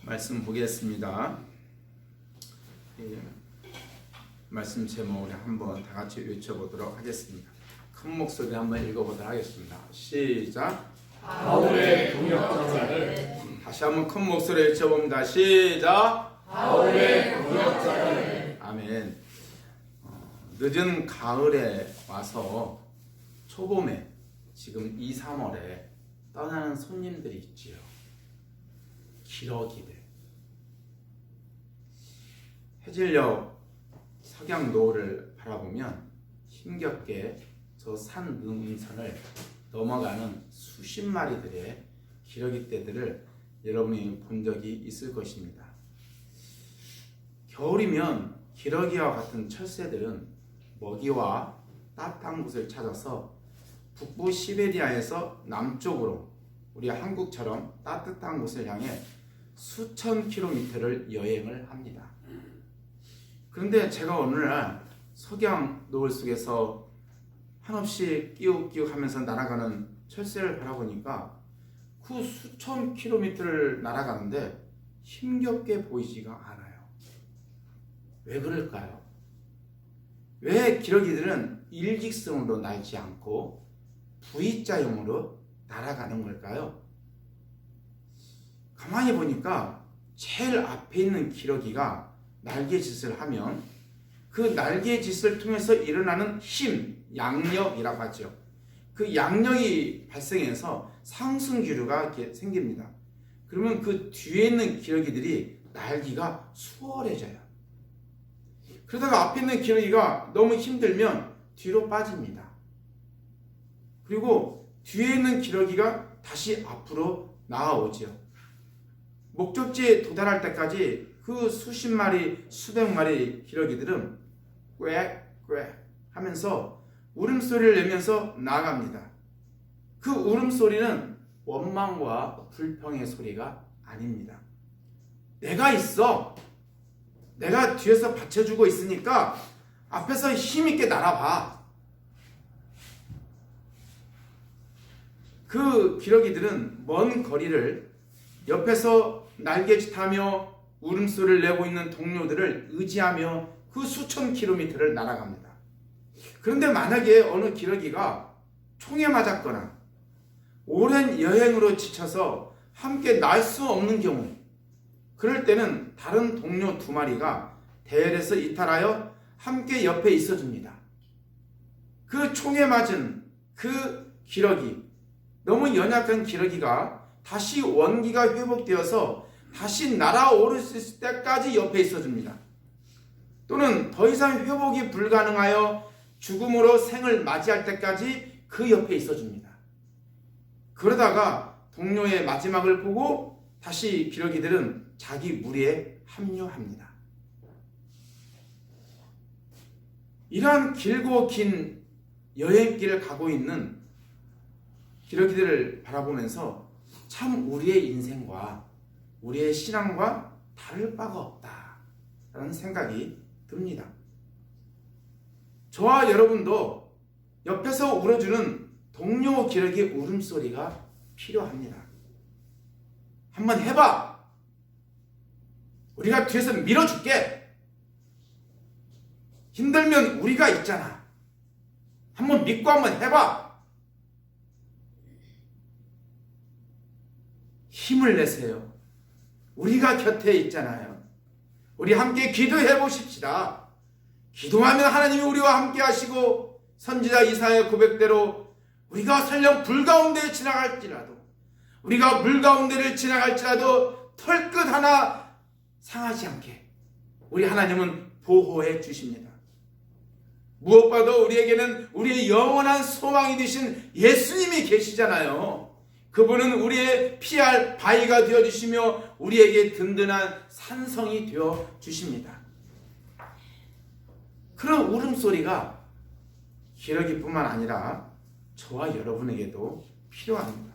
말씀 보겠습니다. 말씀 제목을 한번 다 같이 외쳐보도록 하겠습니다. 큰 목소리로 한번 읽어보도록 하겠습니다. 시작. 바울의 동역자들. 다시 한번 큰 목소리로 외쳐봅니다. 시작. 바울의 동역자들. 아멘. 늦은 가을에 와서 초봄에 지금 2, 3월에 떠나는 손님들이 있지요. 기러기들. 해질녘 석양노을을 바라보면 힘겹게 저 산 능선을 넘어가는 수십 마리들의 기러기떼들을 여러분이 본 적이 있을 것입니다. 겨울이면 기러기와 같은 철새들은 먹이와 따뜻한 곳을 찾아서 북부 시베리아에서 남쪽으로 우리 한국처럼 따뜻한 곳을 향해 수천 킬로미터를 여행을 합니다. 그런데 제가 어느 날 석양 노을 속에서 한없이 끼욱끼욱 하면서 날아가는 철새를 바라보니까 그 수천 킬로미터를 날아가는데 힘겹게 보이지가 않아요. 왜 그럴까요? 왜 기러기들은 일직선으로 날지 않고 V자형으로 날아가는 걸까요? 가만히 보니까 제일 앞에 있는 기러기가 날개짓을 하면 그 날개짓을 통해서 일어나는 힘, 양력이라고 하죠. 그 양력이 발생해서 상승기류가 이렇게 생깁니다. 그러면 그 뒤에 있는 기러기들이 날기가 수월해져요. 그러다가 앞에 있는 기러기가 너무 힘들면 뒤로 빠집니다. 그리고 뒤에 있는 기러기가 다시 앞으로 나아오죠. 목적지에 도달할 때까지 그 수십 마리, 수백 마리 기러기들은 꽥꽥 하면서 울음소리를 내면서 나아갑니다. 그 울음소리는 원망과 불평의 소리가 아닙니다. 내가 있어. 내가 뒤에서 받쳐주고 있으니까 앞에서 힘있게 날아봐. 그 기러기들은 먼 거리를 옆에서 날개짓하며 울음소리를 내고 있는 동료들을 의지하며 그 수천 킬로미터를 날아갑니다. 그런데 만약에 어느 기러기가 총에 맞았거나 오랜 여행으로 지쳐서 함께 날 수 없는 경우, 그럴 때는 다른 동료 두 마리가 대열에서 이탈하여 함께 옆에 있어줍니다. 그 총에 맞은 그 기러기, 너무 연약한 기러기가 다시 원기가 회복되어서 다시 날아오를 수 있을 때까지 옆에 있어줍니다. 또는 더 이상 회복이 불가능하여 죽음으로 생을 맞이할 때까지 그 옆에 있어줍니다. 그러다가 동료의 마지막을 보고 다시 기러기들은 자기 무리에 합류합니다. 이러한 길고 긴 여행길을 가고 있는 기러기들을 바라보면서 참 우리의 인생과 우리의 신앙과 다를 바가 없다라는 생각이 듭니다. 저와 여러분도 옆에서 울어주는 동료 기러기 울음소리가 필요합니다. 한번 해봐. 우리가 뒤에서 밀어줄게. 힘들면 우리가 있잖아. 한번 믿고 한번 해봐. 힘을 내세요. 우리가 곁에 있잖아요. 우리 함께 기도해 보십시다. 기도하면 하나님이 우리와 함께 하시고 선지자 이사야의 고백대로 우리가 설령 불 가운데 지나갈지라도, 우리가 물 가운데를 지나갈지라도 털끝 하나 상하지 않게 우리 하나님은 보호해 주십니다. 무엇보다도 우리에게는 우리의 영원한 소망이 되신 예수님이 계시잖아요. 그분은 우리의 피할 바위가 되어주시며 우리에게 든든한 산성이 되어주십니다. 그런 울음소리가 기러기뿐만 아니라 저와 여러분에게도 필요합니다.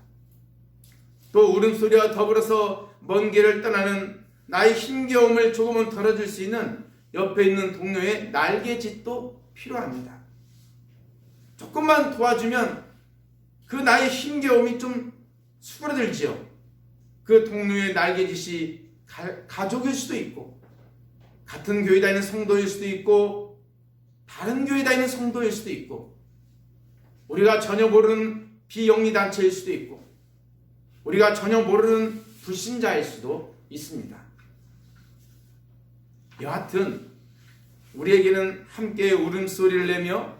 또 울음소리와 더불어서 먼 길을 떠나는 나의 힘겨움을 조금은 덜어줄 수 있는 옆에 있는 동료의 날개짓도 필요합니다. 조금만 도와주면 그 나의 힘겨움이 좀 수그러들지요. 그 동료의 날개짓이 가족일 수도 있고, 같은 교회 다니는 성도일 수도 있고, 다른 교회 다니는 성도일 수도 있고, 우리가 전혀 모르는 비영리단체일 수도 있고, 우리가 전혀 모르는 불신자일 수도 있습니다. 여하튼 우리에게는 함께 울음소리를 내며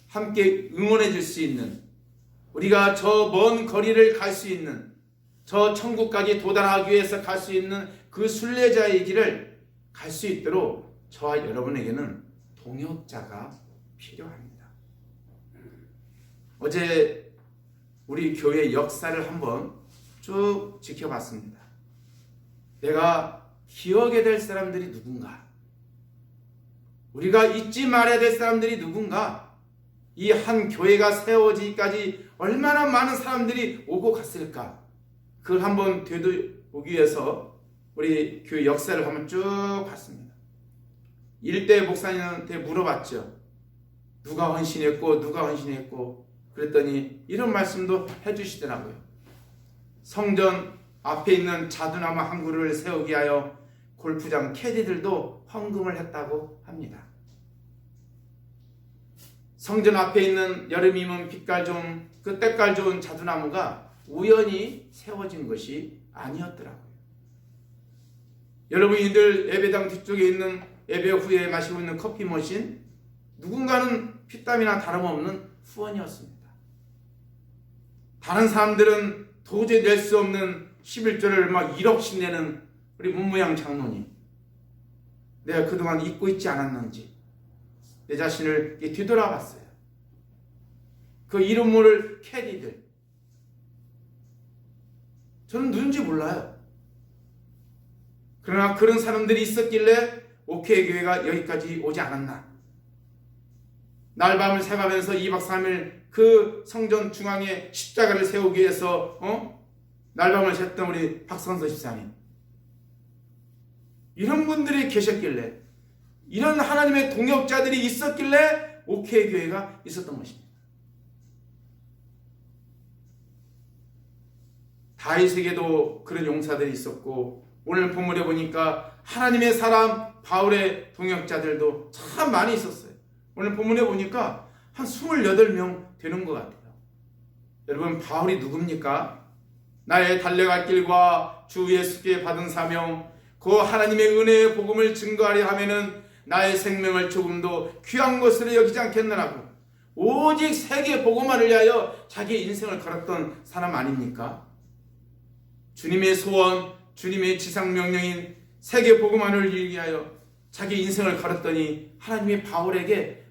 함께 응원해 줄 수 있는, 우리가 저 먼 거리를 갈 수 있는, 저 천국까지 도달하기 위해서 갈 수 있는 그 순례자의 길을 갈 수 있도록 저와 여러분에게는 동역자가 필요합니다. 어제 우리 교회 역사를 한번 쭉 지켜봤습니다. 내가 기억해야 될 사람들이 누군가, 우리가 잊지 말아야 될 사람들이 누군가, 이 한 교회가 세워지기까지 얼마나 많은 사람들이 오고 갔을까, 그걸 한번 되돌아보기 위해서 우리 교회 역사를 한번 쭉 봤습니다. 일대 목사님한테 물어봤죠. 누가 헌신했고 누가 헌신했고, 그랬더니 이런 말씀도 해주시더라고요. 성전 앞에 있는 자두나무 한 그루를 세우기 위하여 골프장 캐디들도 헌금을 했다고 합니다. 성전 앞에 있는 여름이면 빛깔 좋은, 그 때깔 좋은 자두나무가 우연히 세워진 것이 아니었더라고요. 여러분이들 예배당 뒤쪽에 있는 예배 후에 마시고 있는 커피 머신, 누군가는 피땀이나 다름없는 후원이었습니다. 다른 사람들은 도저히 낼 수 없는 11조를 막 1억씩 내는 우리 문무양 장로님, 내가 그동안 잊고 있지 않았는지 내 자신을 뒤돌아봤어요. 그 이름 모를 캐디들, 저는 누군지 몰라요. 그러나 그런 사람들이 있었길래 오케이 교회가 여기까지 오지 않았나. 날밤을 새가면서 2박 3일 그 성전 중앙에 십자가를 세우기 위해서 날밤을 샜던 우리 박선서 집사님, 이런 분들이 계셨길래, 이런 하나님의 동역자들이 있었길래 오케이 교회가 있었던 것입니다. 다윗에게도 그런 용사들이 있었고, 오늘 본문에 보니까 하나님의 사람 바울의 동역자들도 참 많이 있었어요. 오늘 본문에 보니까 한 28명 되는 것 같아요. 여러분, 바울이 누굽니까? 나의 달려갈 길과 주 예수께 받은 사명, 그 하나님의 은혜의 복음을 증거하려 하면은 나의 생명을 조금도 귀한 것으로 여기지 않겠느라고 오직 세계 복음화를 위하여 자기 인생을 걸었던 사람 아닙니까? 주님의 소원, 주님의 지상명령인 세계 복음화를 위하여 자기 인생을 걸었더니 하나님이 바울에게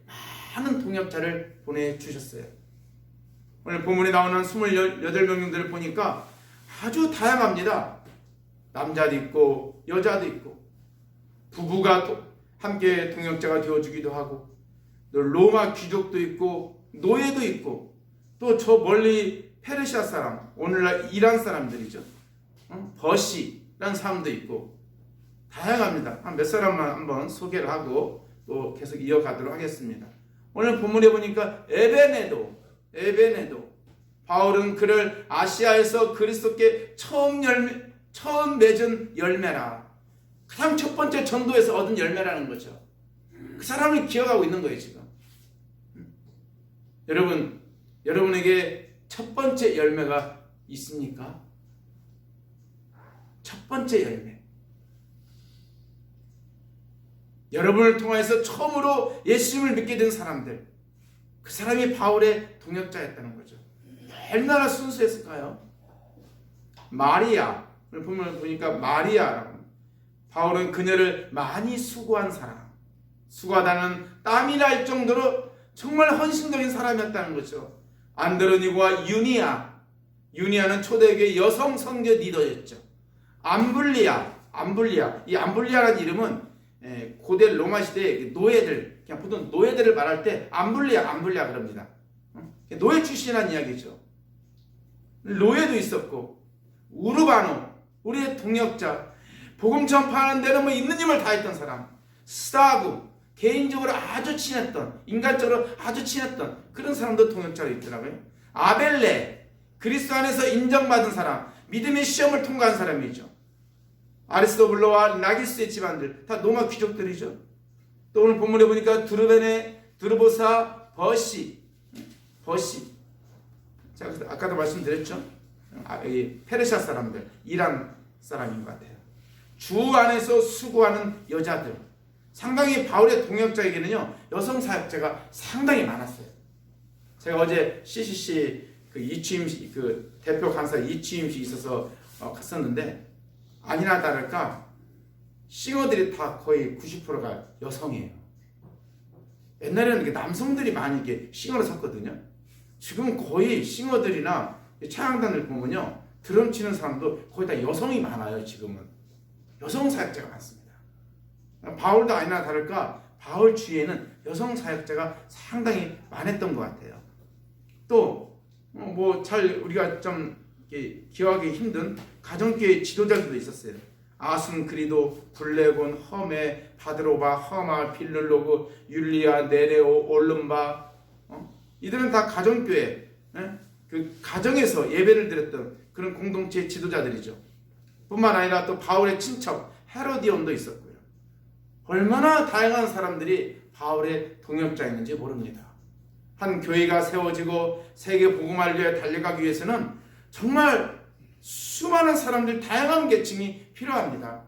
많은 동역자를 보내주셨어요. 오늘 본문에 나오는 28명들을 보니까 아주 다양합니다. 남자도 있고 여자도 있고, 부부가 함께 동역자가 되어주기도 하고, 또 로마 귀족도 있고 노예도 있고, 또 저 멀리 페르시아 사람, 오늘날 이란 사람들이죠. 버시라는 사람도 있고, 다양합니다. 한 몇 사람만 한번 소개를 하고 또 계속 이어가도록 하겠습니다. 오늘 본문에 보니까 에베네도, 바울은 그를 아시아에서 그리스도께 처음 맺은 열매라, 가장 첫 번째 전도에서 얻은 열매라는 거죠. 그 사람을 기억하고 있는 거예요 지금. 여러분에게 첫 번째 열매가 있습니까? 첫 번째 열매, 여러분을 통해서 처음으로 예수님을 믿게 된 사람들, 그 사람이 바울의 동역자였다는 거죠. 얼마나 순수했을까요? 마리아, 오늘 보면 보니까 마리아라고, 바울은 그녀를 많이 수고한 사람, 수고하다는 땀이 날 정도로 정말 헌신적인 사람이었다는 거죠. 안드로니고와 유니아는 초대교회 여성 선교 리더였죠. 암블리아, 이 암블리아라는 이름은 고대 로마 시대의 노예들, 그냥 보통 노예들을 말할 때 암블리아 그럽니다. 노예 출신이라는 이야기죠. 노예도 있었고, 우르바노, 우리의 동역자, 복음 전파하는 데는 뭐 있는 힘을 다했던 사람, 스타구, 개인적으로 아주 친했던, 인간적으로 아주 친했던 그런 사람도 동역자로 있더라고요. 아벨레, 그리스도 안에서 인정받은 사람, 믿음의 시험을 통과한 사람이죠. 아리스토블로와 나기스의 집안들 다 로마 귀족들이죠. 또 오늘 본문에 보니까 두르베네, 두르보사, 버시. 제가 아까도 말씀드렸죠. 이 페르시아 사람들, 이란 사람인 것 같아요. 주 안에서 수고하는 여자들. 상당히 바울의 동역자에게는요, 여성 사역자가 상당히 많았어요. 제가 어제 CCC 그 이취임식, 그 대표 간사 이취임식 있어서 갔었는데, 아니나 다를까 싱어들이 다 거의 90%가 여성이에요. 옛날에는 이렇게 남성들이 많이 이렇게 싱어를 섰거든요. 지금은 거의 싱어들이나 찬양단을 보면요, 드럼 치는 사람도 거의 다 여성이 많아요. 지금은 여성 사역자가 많습니다. 바울도 아니나 다를까 바울 주위에는 여성 사역자가 상당히 많았던 것 같아요. 또 뭐 잘 우리가 좀 기억하기 힘든 가정교회 지도자들도 있었어요. 아순크리도, 블레곤, 허메, 바드로바, 허마, 필룰로그, 율리아, 네레오, 올름바. 이들은 다 가정교회, 그 가정에서 예배를 드렸던 그런 공동체 지도자들이죠. 뿐만 아니라 또 바울의 친척 헤로디온도 있었고요. 얼마나 다양한 사람들이 바울의 동역자였는지 모릅니다. 한 교회가 세워지고 세계 복음화를 달려가기 위해서는 정말 수많은 사람들, 다양한 계층이 필요합니다.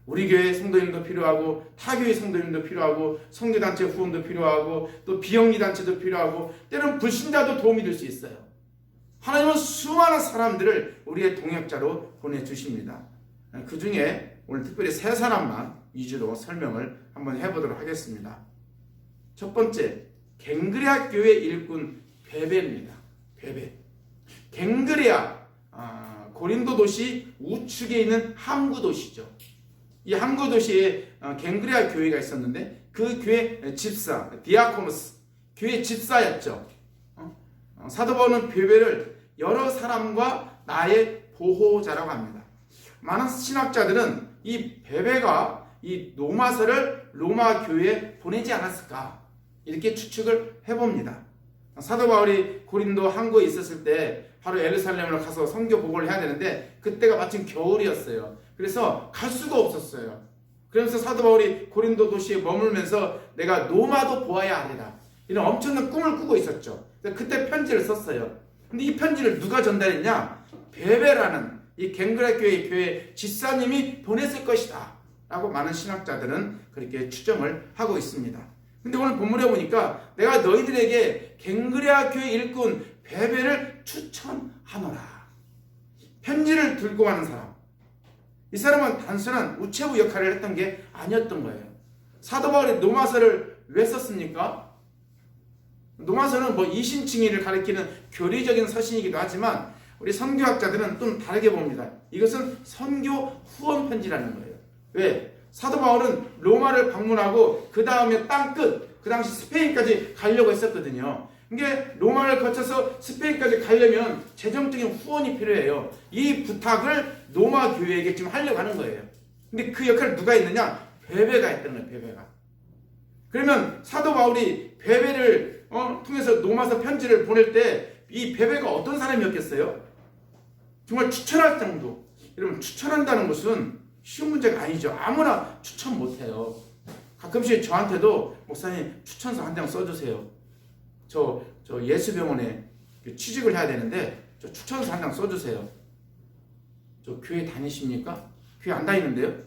우리 교회 성도님도 필요하고, 타 교회 성도님도 필요하고, 선교단체 후원도 필요하고, 또 비영리단체도 필요하고, 때로는 불신자도 도움이 될 수 있어요. 하나님은 수많은 사람들을 우리의 동역자로 보내주십니다. 그 중에 오늘 특별히 세 사람만 위주로 설명을 한번 해보도록 하겠습니다. 첫 번째, 갱그레아 교회 일꾼 베베입니다. 베베. 갱그레아, 고린도 도시 우측에 있는 항구 도시죠. 이 항구 도시에 갱그레아 교회가 있었는데 그 교회 집사 디아코노스, 교회 집사였죠. 사도 바울은 베베를 여러 사람과 나의 보호자라고 합니다. 많은 신학자들은 이 베베가 이 로마서를 로마 교회에 보내지 않았을까 이렇게 추측을 해봅니다. 사도 바울이 고린도 항구에 있었을 때 바로 예루살렘으로 가서 선교 보고를 해야 되는데 그때가 마침 겨울이었어요. 그래서 갈 수가 없었어요. 그러면서 사도 바울이 고린도 도시에 머물면서 내가 로마도 보아야 하리라 이런 엄청난 꿈을 꾸고 있었죠. 그때 편지를 썼어요. 근데 이 편지를 누가 전달했냐? 베베라는 이 갱그레아 교회 집사님이 보냈을 것이다 라고 많은 신학자들은 그렇게 추정을 하고 있습니다. 근데 오늘 본문에 보니까 내가 너희들에게 갱그레아 교회 일꾼 베베를 추천하노라. 편지를 들고 가는 사람. 이 사람은 단순한 우체부 역할을 했던 게 아니었던 거예요. 사도 바울이 로마서를 왜 썼습니까? 로마서는 뭐 이신칭의를 가리키는 교리적인 서신이기도 하지만 우리 선교학자들은 좀 다르게 봅니다. 이것은 선교 후원 편지라는 거예요. 왜? 사도 바울은 로마를 방문하고 그 다음에 땅끝, 그 당시 스페인까지 가려고 했었거든요. 이게 로마를 거쳐서 스페인까지 가려면 재정적인 후원이 필요해요. 이 부탁을 로마 교회에게 지금 하려고 하는 거예요. 근데 그 역할을 누가 했느냐? 베베가 했다는 거예요. 베베가. 그러면 사도 바울이 베베를 통해서 로마서 편지를 보낼 때 이 베베가 어떤 사람이었겠어요? 정말 추천할 정도. 여러분, 추천한다는 것은 쉬운 문제가 아니죠. 아무나 추천 못해요. 가끔씩 저한테도 목사님 추천서 한 장 써주세요. 저 예수병원에 취직을 해야 되는데 저 추천서 한 장 써주세요. 저 교회 다니십니까? 교회 안 다니는데요?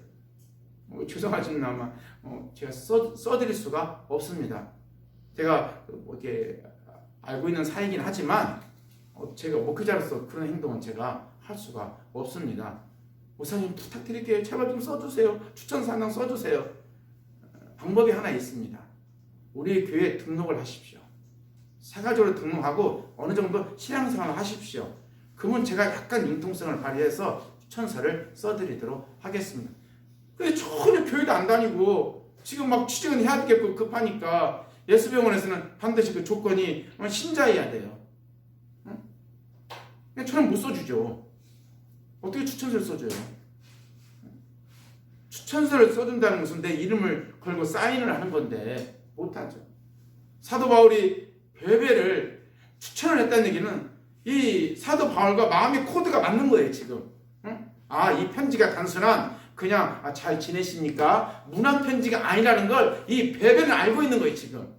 죄송하지만 아마 제가 써드릴 수가 없습니다. 제가 이렇게 알고 있는 사이긴 하지만 제가 목회자로서 그런 행동은 제가 할 수가 없습니다. 목사님 부탁드릴게요. 제발 좀 써주세요. 추천서 한 장 써주세요. 방법이 하나 있습니다. 우리 교회에 등록을 하십시오. 사가적으로 등록하고 어느 정도 신앙생활을 하십시오. 그러면 제가 약간 융통성을 발휘해서 추천서를 써드리도록 하겠습니다. 근데 전혀 교회도 안 다니고 지금 막 취직은 해야 되겠고 급하니까 예수병원에서는 반드시 그 조건이 신자여야 돼요. 근데 저는 못 써주죠. 어떻게 추천서를 써줘요? 추천서를 써준다는 것은 내 이름을 걸고 사인을 하는 건데 못하죠. 사도 바울이 베베를 추천을 했다는 얘기는 이 사도 바울과 마음의 코드가 맞는 거예요. 지금 이 편지가 단순한 그냥 잘 지내십니까? 문안편지가 아니라는 걸 이 베베는 알고 있는 거예요 지금.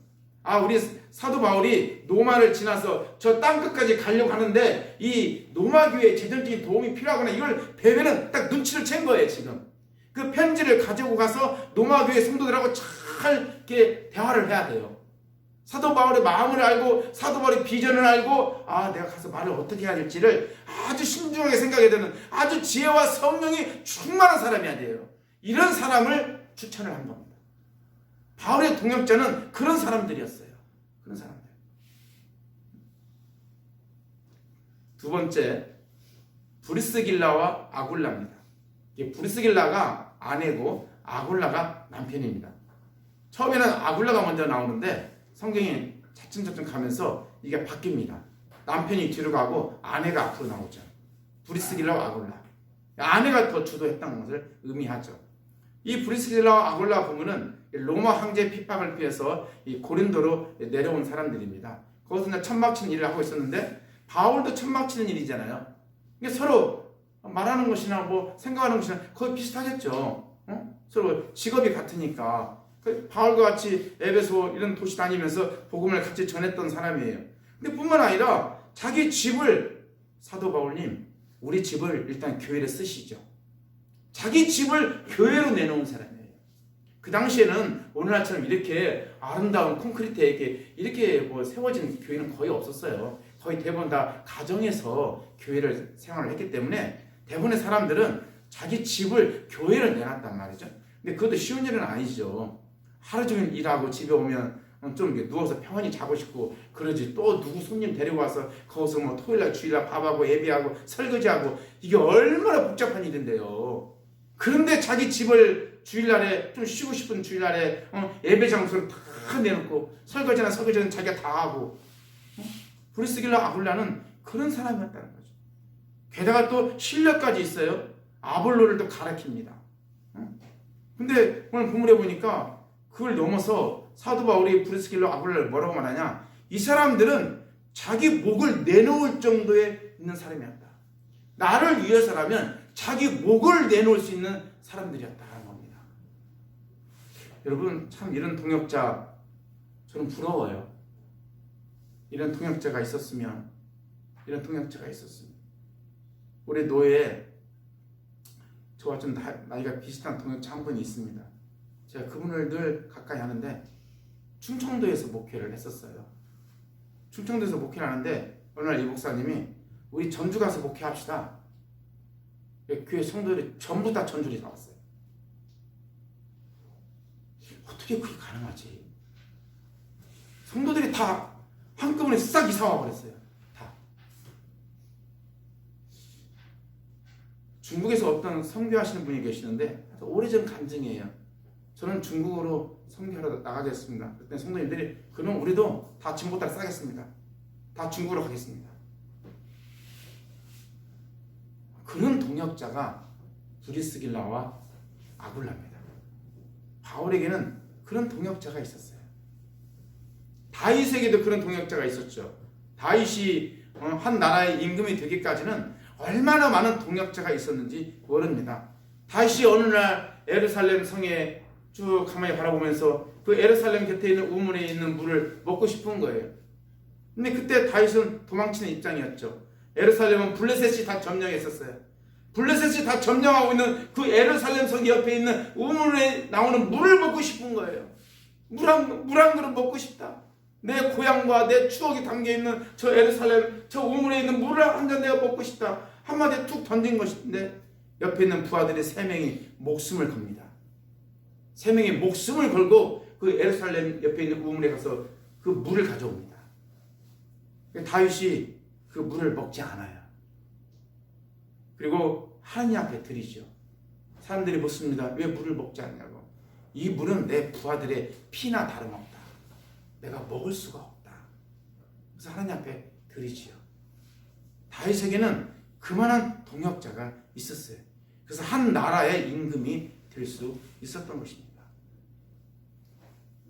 우리 사도 바울이 노마를 지나서 저 땅끝까지 가려고 하는데 이 노마 교회에 재정적인 도움이 필요하구나, 이걸 베베는 딱 눈치를 챈 거예요 지금. 그 편지를 가지고 가서 노마 교회 성도들하고 잘 이렇게 대화를 해야 돼요. 사도 바울의 마음을 알고 사도 바울의 비전을 알고 내가 가서 말을 어떻게 해야 될지를 아주 신중하게 생각해야 되는 아주 지혜와 성령이 충만한 사람이어야 돼요. 이런 사람을 추천을 한 겁니다. 바울의 동역자는 그런 사람들이었어요. 그런 사람들. 두 번째, 브리스길라와 아굴라입니다. 브리스길라가 아내고 아굴라가 남편입니다. 처음에는 아굴라가 먼저 나오는데 성경이 차츰차츰 가면서 이게 바뀝니다. 남편이 뒤로 가고 아내가 앞으로 나오죠. 브리스길라와 아굴라. 아내가 더 주도했다는 것을 의미하죠. 이 브리스길라와 아굴라 부부는 로마 황제의 핍박을 피해서 이 고린도로 내려온 사람들입니다. 거기서 천막치는 일을 하고 있었는데 바울도 천막치는 일이잖아요. 이게 서로 말하는 것이나 뭐 생각하는 것이나 거의 비슷하겠죠. 서로 직업이 같으니까. 바울과 같이 에베소 이런 도시 다니면서 복음을 같이 전했던 사람이에요. 근데 뿐만 아니라 자기 집을, 사도 바울님 우리 집을 일단 교회로 쓰시죠. 자기 집을 교회로 내놓은 사람이에요. 그 당시에는 오늘날처럼 이렇게 아름다운 콘크리트에 이렇게 뭐 세워진 교회는 거의 없었어요. 거의 대부분 다 가정에서 교회를 생활을 했기 때문에 대부분의 사람들은 자기 집을 교회로 내놨단 말이죠. 근데 그것도 쉬운 일은 아니죠. 하루 종일 일하고 집에 오면 좀 누워서 편히 자고 싶고 그러지, 또 누구 손님 데리고 와서 거기서 뭐 토요일날 주일날 밥하고 예배하고 설거지하고 이게 얼마나 복잡한 일인데요. 그런데 자기 집을 주일날에 좀 쉬고 싶은 주일날에 예배 장소를 다 내놓고 설거지는 자기가 다 하고, 브리스길라 아굴라는 그런 사람이었다는 거죠. 게다가 또 실력까지 있어요. 아볼로를 또 가르칩니다. 근데 오늘 본문에 보니까 그걸 넘어서 사도 바울이 브리스길라 아굴라를 뭐라고 말하냐, 이 사람들은 자기 목을 내놓을 정도에 있는 사람이었다. 나를 위해서라면 자기 목을 내놓을 수 있는 사람들이었다는 겁니다. 여러분, 참 이런 동역자 저는 부러워요. 이런 동역자가 있었으면, 우리 노예에 저와 좀 나이가 비슷한 동역자 한 분이 있습니다. 제가 그분을 늘 가까이 하는데 충청도에서 목회를 했었어요. 충청도에서 목회를 하는데 어느 날 이 목사님이 우리 전주 가서 목회합시다. 교회 성도들이 전부 다 전주에 나왔어요. 어떻게 그게 가능하지? 성도들이 다 한꺼번에 싹 이사 와 버렸어요. 다. 중국에서 어떤 선교하시는 분이 계시는데 오래전 간증이에요. 저는 중국으로 선교하러 나가겠습니다. 그때 성도님들이 그럼 우리도 다 짐보다 싸겠습니다. 다 중국으로 가겠습니다. 그런 동역자가 브리스길라와 아굴라입니다. 바울에게는 그런 동역자가 있었어요. 다윗에게도 그런 동역자가 있었죠. 다윗이 한 나라의 임금이 되기까지는 얼마나 많은 동역자가 있었는지 모릅니다. 다윗이 어느 날 예루살렘 성에 쭉 가만히 바라보면서 그 예루살렘 곁에 있는 우물에 있는 물을 먹고 싶은 거예요. 근데 그때 다윗은 도망치는 입장이었죠. 예루살렘은 블레셋이 다 점령했었어요. 블레셋이 다 점령하고 있는 그 예루살렘 성 옆에 있는 우물에 나오는 물을 먹고 싶은 거예요. 물 한 그릇 먹고 싶다. 내 고향과 내 추억이 담겨있는 저 예루살렘 저 우물에 있는 물을 한 잔 내가 먹고 싶다. 한마디에 툭 던진 것인데 옆에 있는 부하들의 3명이 목숨을 겁니다. 3명이 목숨을 걸고 그 예루살렘 옆에 있는 우물에 가서 그 물을 가져옵니다. 다윗이 그 물을 먹지 않아요. 그리고 하나님 앞에 드리죠. 사람들이 묻습니다. 왜 물을 먹지 않냐고. 이 물은 내 부하들의 피나 다름없다. 내가 먹을 수가 없다. 그래서 하나님 앞에 드리지요. 다윗에게는 그만한 동역자가 있었어요. 그래서 한 나라의 임금이 될 수 있었던 것입니다.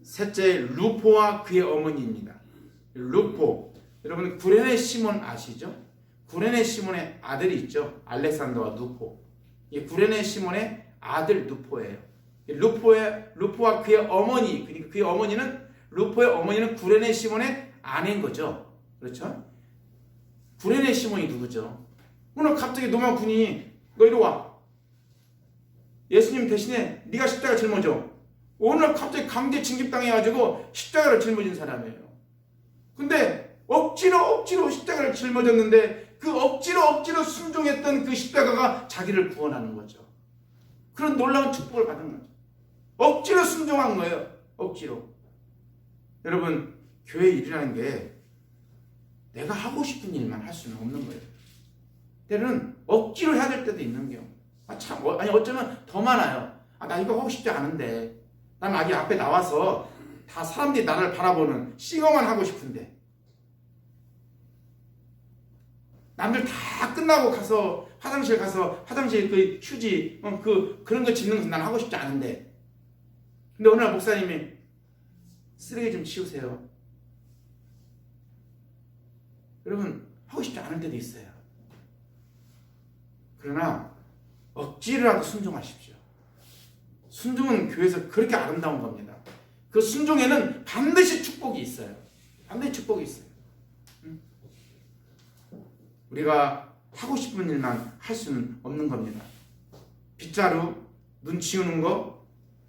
셋째, 루포와 그의 어머니입니다. 루포, 여러분 구레네 시몬 아시죠? 구레네 시몬의 아들이 있죠. 알렉산더와 루포. 이 구레네 시몬의 아들 루포예요. 루포와 그의 어머니, 그러니까 그의 어머니는 루포의 어머니는 구레네 시몬의 아내인 거죠. 그렇죠? 구레네 시몬이 누구죠? 오늘 갑자기 로마 군인이 너 이리 와. 예수님 대신에 네가 십자가 짊어져. 오늘 갑자기 강제 징집당해가지고 십자가를 짊어진 사람이에요. 근데 억지로 십자가를 짊어졌는데 그 억지로 순종했던 그 십자가가 자기를 구원하는 거죠. 그런 놀라운 축복을 받은 거죠. 억지로 순종한 거예요. 억지로. 여러분, 교회 일이라는 게 내가 하고 싶은 일만 할 수는 없는 거예요. 때로는 억지로 해야 될 때도 있는 경우. 아니 어쩌면 더 많아요. 나 이거 하고 싶지 않은데. 난 아기 앞에 나와서 다 사람들이 나를 바라보는 싱어만 하고 싶은데. 남들 다 끝나고 가서 화장실 그 휴지 그런 거 짚는 거 난 하고 싶지 않은데. 근데 어느 날 목사님이 쓰레기 좀 치우세요. 여러분, 하고 싶지 않을 때도 있어요. 그러나 억지로라도 순종하십시오. 순종은 교회에서 그렇게 아름다운 겁니다. 그 순종에는 반드시 축복이 있어요. 반드시 축복이 있어요. 우리가 하고 싶은 일만 할 수는 없는 겁니다. 빗자루, 눈 치우는 거,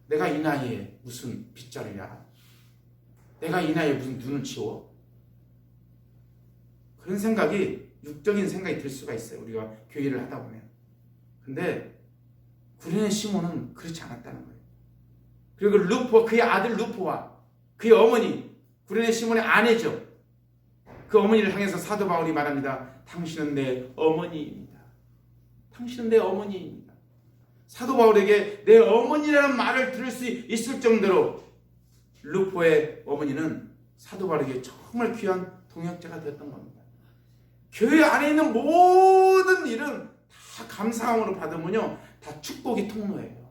내가 이 나이에 무슨 빗자루야? 내가 이 나이에 무슨 눈을 치워? 그런 생각이, 육적인 생각이 들 수가 있어요. 우리가 교회를 하다 보면. 근데 구레네 시몬은 그렇지 않았다는 거예요. 그리고 루포, 그의 아들 루포와 그의 어머니, 구레네 시몬의 아내죠. 그 어머니를 향해서 사도 바울이 말합니다. 당신은 내 어머니입니다. 당신은 내 어머니입니다. 사도 바울에게 내 어머니라는 말을 들을 수 있을 정도로 루포의 어머니는 사도 바울에게 정말 귀한 동역자가 되었던 겁니다. 교회 안에 있는 모든 일은 다 감사함으로 받으면요, 다 축복이 통로예요.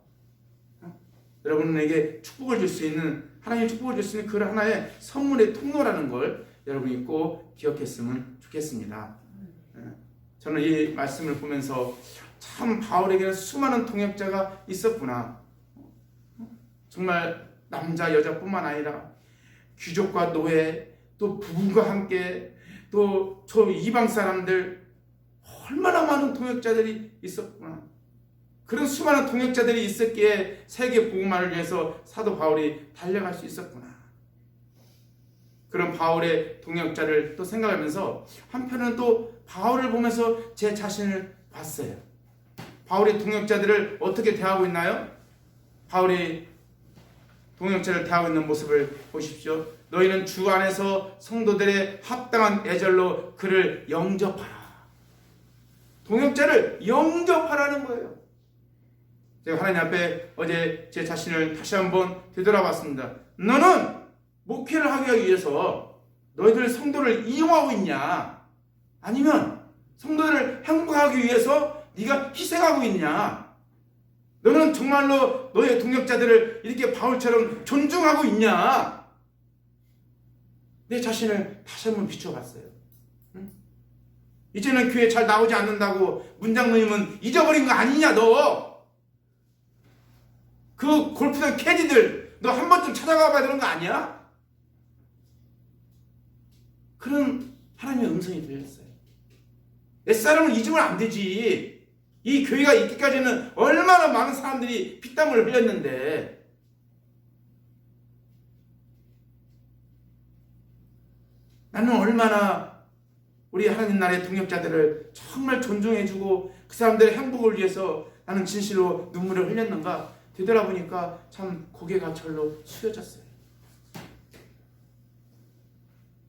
여러분에게 축복을 줄 수 있는, 하나님의 축복을 줄 수 있는 그 하나의 선물의 통로라는 걸 여러분이 꼭 기억했으면 좋겠습니다. 저는 이 말씀을 보면서 참 바울에게는 수많은 동역자가 있었구나. 정말 남자 여자뿐만 아니라 귀족과 노예, 또 부부가 함께, 또 저 이방 사람들, 얼마나 많은 동역자들이 있었구나. 그런 수많은 동역자들이 있었기에 세계 복음화를 위해서 사도 바울이 달려갈 수 있었구나. 그런 바울의 동역자를 또 생각하면서 한편은 또 바울을 보면서 제 자신을 봤어요. 바울의 동역자들을 어떻게 대하고 있나요? 바울이 동역자를 대하고 있는 모습을 보십시오. 너희는 주 안에서 성도들의 합당한 애절로 그를 영접하라. 동역자를 영접하라는 거예요. 제가 하나님 앞에 어제 제 자신을 다시 한번 되돌아봤습니다. 너는 목회를 하기 위해서 너희들 성도를 이용하고 있냐? 아니면 성도들을 행복하기 위해서 네가 희생하고 있냐? 너는 정말로 너의 동역자들을 이렇게 바울처럼 존중하고 있냐? 내 자신을 다시 한번 비춰봤어요. 이제는 교회 잘 나오지 않는다고 문장로님은 잊어버린 거 아니냐 너? 그 골프장 캐디들 너 한 번쯤 찾아가 봐야 되는 거 아니야? 그런 하나님의 음성이 들렸어요. 옛사람을 잊으면 안 되지. 이 교회가 있기까지는 얼마나 많은 사람들이 피땀을 흘렸는데. 나는 얼마나 우리 하나님 나라의 동역자들을 정말 존중해주고 그 사람들의 행복을 위해서 나는 진실로 눈물을 흘렸는가 되돌아보니까 참 고개가 절로 숙여졌어요.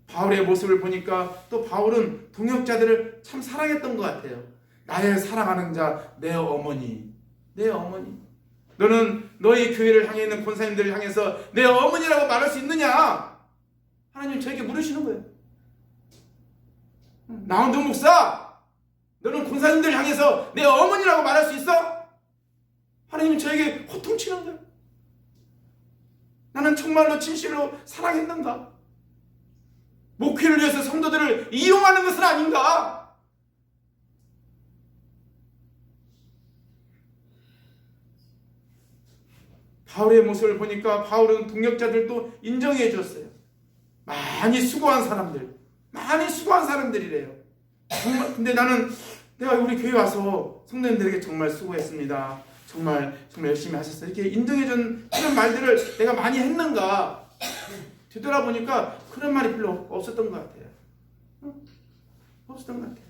바울의 모습을 보니까 또 바울은 동역자들을 참 사랑했던 것 같아요. 나의 사랑하는 자, 내 어머니, 내 어머니. 너는 너희 교회를 향해 있는 권사님들을 향해서 내 어머니라고 말할 수 있느냐? 하나님 저에게 물으시는 거예요. 나원종 목사, 너는 권사님들 향해서 내 어머니라고 말할 수 있어? 하나님이 저에게 호통치는 거예요. 나는 정말로 진실로 사랑했는가? 목회를 위해서 성도들을 이용하는 것은 아닌가? 바울의 모습을 보니까 바울은 동역자들도 인정해 줬어요. 많이 수고한 사람들이래요. 정말. 근데 내가 우리 교회 와서 성도님들에게 정말 수고했습니다. 정말 열심히 하셨어요. 이렇게 인정해준 그런 말들을 내가 많이 했는가 되돌아보니까 그런 말이 별로 없었던 것 같아요. 없었던 것 같아요.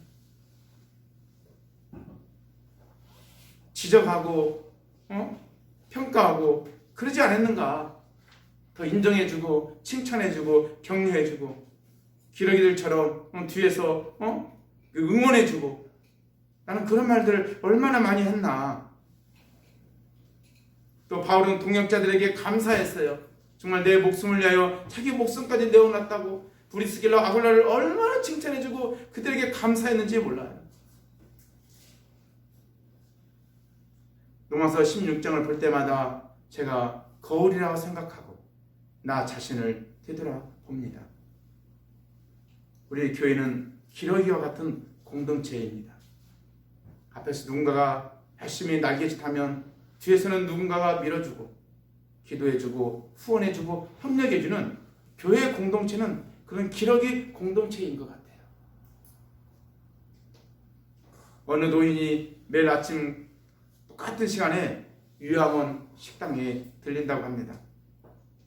지적하고 평가하고 그러지 않았는가. 더 인정해주고 칭찬해주고 격려해주고 기러기들처럼 뒤에서 응원해주고 나는 그런 말들을 얼마나 많이 했나. 또 바울은 동역자들에게 감사했어요. 정말 내 목숨을 위하여 자기 목숨까지 내어놨다고 브리스길라 아굴라를 얼마나 칭찬해주고 그들에게 감사했는지 몰라요. 로마서 16장을 볼 때마다 제가 거울이라고 생각하고 나 자신을 되돌아봅니다. 우리 교회는 기러기와 같은 공동체입니다. 앞에서 누군가가 열심히 날개짓하면 뒤에서는 누군가가 밀어주고 기도해주고 후원해주고 협력해주는 교회 공동체는 그런 기러기 공동체인 것 같아요. 어느 노인이 매일 아침 똑같은 시간에 유암원 식당에 들린다고 합니다.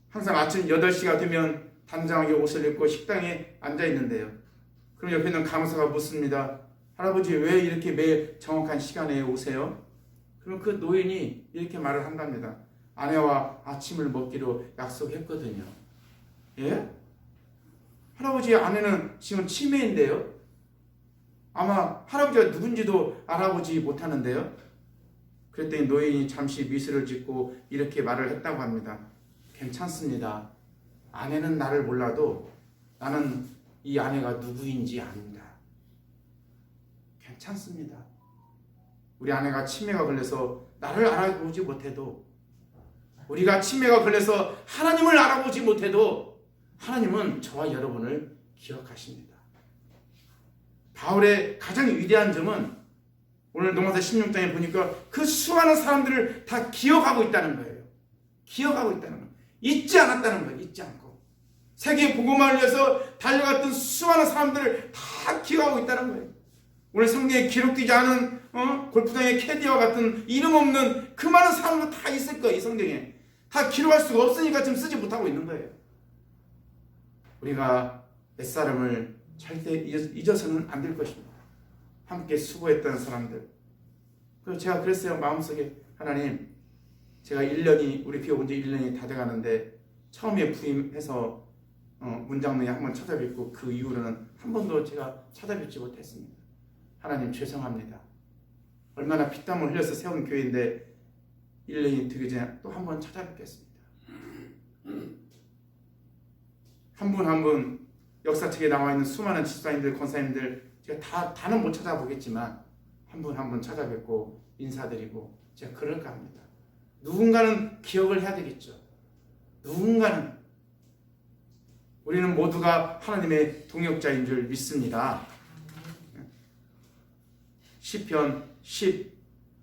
항상 아침 8시가 되면 단정하게 옷을 입고 식당에 앉아 있는데요. 그럼 옆에 있는 간호사가 묻습니다. 할아버지 왜 이렇게 매일 정확한 시간에 오세요? 그럼 그 노인이 이렇게 말을 한답니다. 아내와 아침을 먹기로 약속했거든요. 예? 할아버지의 아내는 지금 치매인데요. 아마 할아버지가 누군지도 알아보지 못하는데요. 그랬더니 노인이 잠시 미소를 짓고 이렇게 말을 했다고 합니다. 괜찮습니다. 아내는 나를 몰라도 나는 이 아내가 누구인지 압니다. 괜찮습니다. 우리 아내가 치매가 걸려서 나를 알아보지 못해도 우리가 치매가 걸려서 하나님을 알아보지 못해도 하나님은 저와 여러분을 기억하십니다. 바울의 가장 위대한 점은 오늘 로마서 16장에 보니까 그 수많은 사람들을 다 기억하고 있다는 거예요. 기억하고 있다는 거예요. 잊지 않았다는 거예요. 잊지 않고. 세계 복음화를 위해서 달려갔던 수많은 사람들을 다 기억하고 있다는 거예요. 오늘 성경에 기록되지 않은 골프장의 캐디와 같은 이름 없는 그 많은 사람도 다 있을 거예요. 이 성경에. 다 기록할 수가 없으니까 지금 쓰지 못하고 있는 거예요. 우리가 옛사람을 절대 잊어서는 안 될 것입니다. 함께 수고했던 사람들. 그래서 제가 그랬어요. 마음속에 하나님 제가 1년이 우리 교회 온 지 1년이 다 돼가는데 처음에 부임해서 문장로에 한번 찾아뵙고 그 이후로는 한 번도 제가 찾아뵙지 못했습니다. 하나님 죄송합니다. 얼마나 피땀을 흘려서 세운 교회인데 1년이 되기 전에 또 한 번 찾아뵙겠습니다. 한 분 한 분 역사책에 나와 있는 수많은 집사님들, 권사님들 제가 다는 못 찾아보겠지만 한 분 한 분 찾아뵙고 인사드리고 제가 그럴까 합니다. 누군가는 기억을 해야 되겠죠. 누군가는. 우리는 모두가 하나님의 동역자인 줄 믿습니다. 시편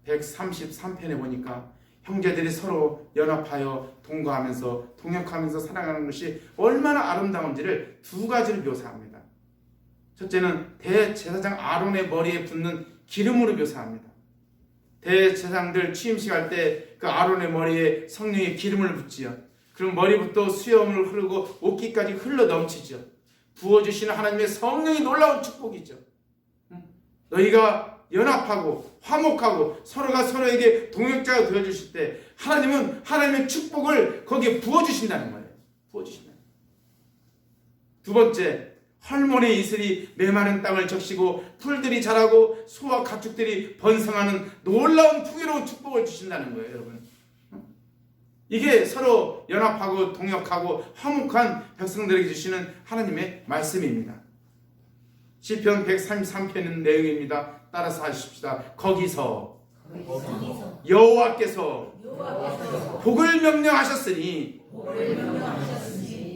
133편에 보니까 형제들이 서로 연합하여 동거하면서 동역하면서 살아가는 것이 얼마나 아름다운지를 두 가지로 묘사합니다. 첫째는 대제사장 아론의 머리에 붓는 기름으로 묘사합니다. 대제사장들 취임식 할 때 그 아론의 머리에 성령의 기름을 붓지요. 그럼 머리부터 수염을 흐르고 옷깃까지 흘러 넘치죠. 부어주시는 하나님의 성령이 놀라운 축복이죠. 너희가 연합하고 화목하고 서로가 서로에게 동역자가 되어주실 때 하나님은 하나님의 축복을 거기에 부어주신다는 거예요. 부어주신다. 두 번째, 헐몬의 이슬이 메마른 땅을 적시고 풀들이 자라고 소와 가축들이 번성하는 놀라운 풍요로운 축복을 주신다는 거예요, 여러분. 이게 서로 연합하고 동역하고 화목한 백성들에게 주시는 하나님의 말씀입니다. 시편 133편의 내용입니다. 따라서 하십시다. 거기서 여호와께서 복을 명령하셨으니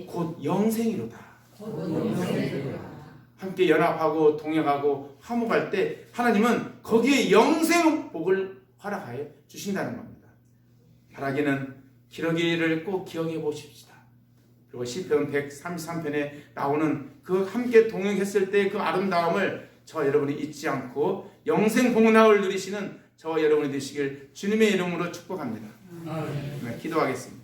곧 영생이로다. 함께 연합하고 동역하고 화목할 때 하나님은 거기에 영생 복을 허락하여 주신다는 겁니다. 바라기는 기러기를 꼭 기억해 보십시다. 그리고 시편 133편에 나오는 그 함께 동행했을 때 그 아름다움을 저와 여러분이 잊지 않고 영생 복락을 누리시는 저와 여러분이 되시길 주님의 이름으로 축복합니다. 네, 기도하겠습니다.